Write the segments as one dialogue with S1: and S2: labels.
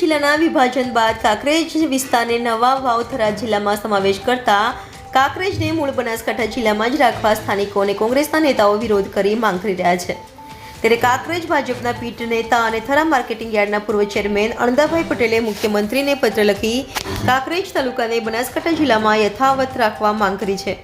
S1: જિલ્લાના વિભાજન બાદ કાંકરેજ વિસ્તારને નવા વાવ થરાદ જિલ્લામાં સમાવેશ કરતા કાંકરેજને મૂળ બનાસકાંઠા જિલ્લામાં જ રાખવા સ્થાનિકો અને કોંગ્રેસના નેતાઓ વિરોધ કરી માંગ કરી રહ્યા છે। ત્યારે કાંકરેજ ભાજપના પીઢ નેતા અને થરા માર્કેટિંગ યાર્ડના પૂર્વ ચેરમેન અણદાભાઈ પટેલે મુખ્યમંત્રીને પત્ર લખી કાંકરેજ તાલુકાને બનાસકાંઠા જિલ્લામાં યથાવત રાખવા માંગ કરી છે।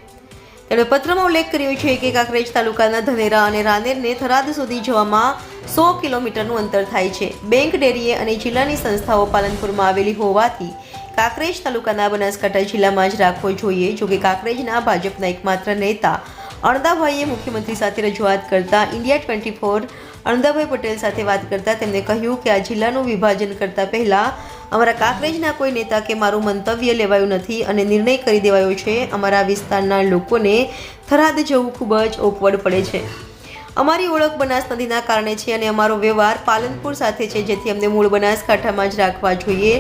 S1: તેમણે પત્રમાં ઉલ્લેખ કર્યો છે કે કાંકરેજ તાલુકાના ધનેરા અને રાનેરને થરાદ સુધી જવામાં 100 કિલોમીટરનું અંતર થાય છે। બેંક ડેરીએ અને જિલ્લાની સંસ્થાઓ પાલનપુરમાં આવેલી હોવાથી કાંકરેજ તાલુકાના બનાસકાંઠા જિલ્લામાં જ રાખવો જોઈએ। જોકે કાંકરેજના ભાજપના એકમાત્ર નેતા અણદાભાઈએ મુખ્યમંત્રી સાથે રજૂઆત કરતા ઇન્ડિયા 24 અણદાભાઈ પટેલ સાથે વાત કરતા તેમણે કહ્યું કે આ જિલ્લાનું વિભાજન કરતા પહેલા અમારા કાંકરેજના કોઈ નેતા કે મારું મંતવ્ય લેવાયું નથી અને નિર્ણય કરી દેવાયો છે। અમારા વિસ્તારના લોકોને થરાદ જવું ખૂબ જ ઓકવર્ડ પડે છે। અમારી ઓળખ બનાસ નદીના કારણે છે અને અમારો વ્યવહાર પાલનપુર સાથે છે, જેથી અમને મૂળ બનાસકાંઠામાં જ રાખવા જોઈએ।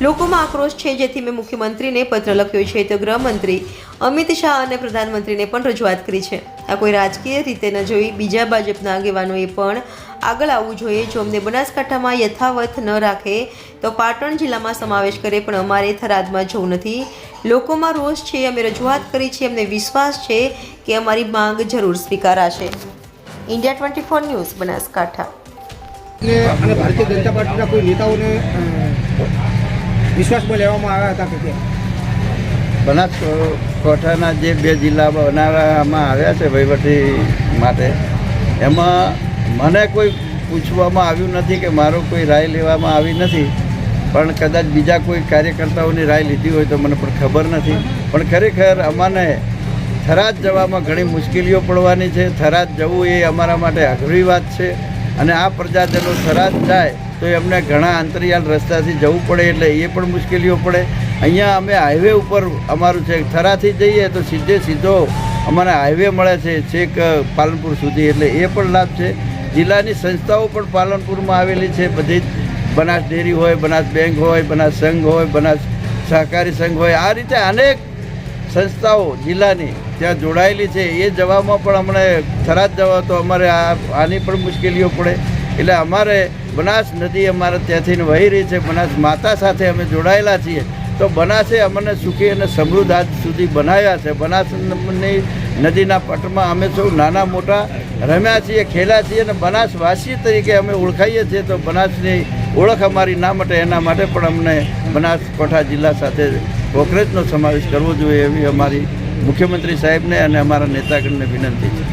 S1: લોકોમાં આક્રોશ છે, જેથી મેં મુખ્યમંત્રીને પત્ર લખ્યો છે તો ગૃહમંત્રી અમિત શાહ અને પ્રધાનમંત્રીને પણ રજૂઆત કરી છે। આ કોઈ રાજકીય રીતે ન જોઈ બીજા ભાજપના આગેવાનોએ પણ આગળ આવવું જોઈએ। જો અમને બનાસકાંઠામાં યથાવત ન રાખે તો પાટણ જિલ્લામાં સમાવેશ કરે, પણ અમારે થરાદમાં જવું નથી। લોકોમાં રોષ છે, અમે રજૂઆત કરી છે, અમને વિશ્વાસ છે કે અમારી માંગ જરૂર સ્વીકારાશે। India 24 news Banaskantha.
S2: અને ભારતીય જનતા પાર્ટીના કોઈ નેતાઓને વિશ્વાસમાં લેવામાં આવ્યા હતા કે
S3: બનાસકાંઠાના જે 2 જિલ્લા બનાવવામાં આવ્યા છે વહીવટી માટે, એમાં મને કોઈ પૂછવામાં આવ્યું નથી કે મારો કોઈ રાય લેવામાં આવી નથી, પણ કદાચ બીજા કોઈ કાર્યકર્તાઓની રાય લીધી હોય તો મને પણ ખબર નથી। પણ ખરેખર અમને થરાદ જવામાં ઘણી મુશ્કેલીઓ પડવાની છે। થરાદ જવું એ અમારા માટે અઘરી વાત છે અને આ પ્રજાજનો થરાદ જાય તો એમને ઘણા અંતરિયાળ રસ્તાથી જવું પડે, એટલે એ પણ મુશ્કેલીઓ પડે। અહીંયા અમે હાઈવે ઉપર અમારું છે, થરાથી જઈએ તો સીધો અમારે હાઈવે મળે છે છેક પાલનપુર સુધી, એટલે એ પણ લાભ છે। જિલ્લાની સંસ્થાઓ પણ પાલનપુરમાં આવેલી છે, બધી જ બનાસ ડેરી હોય, બનાસ બેંક હોય, બનાસ સંઘ હોય, બનાસ સહકારી સંઘ હોય, આ રીતે અનેક સંસ્થાઓ જિલ્લાની ત્યાં જોડાયેલી છે। એ જવામાં પણ અમને થરાદ જવા તો અમારે આની પણ મુશ્કેલીઓ પડે, એટલે અમારે બનાસ નદી અમારે ત્યાંથી વહી રહી છે, બનાસ માતા સાથે અમે જોડાયેલા છીએ, તો બનાસે અમને સુખી અને સમૃદ્ધ આજ સુધી બનાવ્યા છે। બનાસની નદીના પટમાં અમે સૌ નાના મોટા રમ્યા છીએ, ખેલ્યા છીએ અને બનાસવાસી તરીકે અમે ઓળખાઈએ છીએ, તો બનાસની ઓળખ અમારી ના મટે એના માટે પણ અમને બનાસકાંઠા જિલ્લા સાથે કોંગ્રેસનો સમાવેશ કરવો જોઈએ એવી અમારી મુખ્યમંત્રી સાહેબને અને અમારા નેતાગણને વિનંતી છે।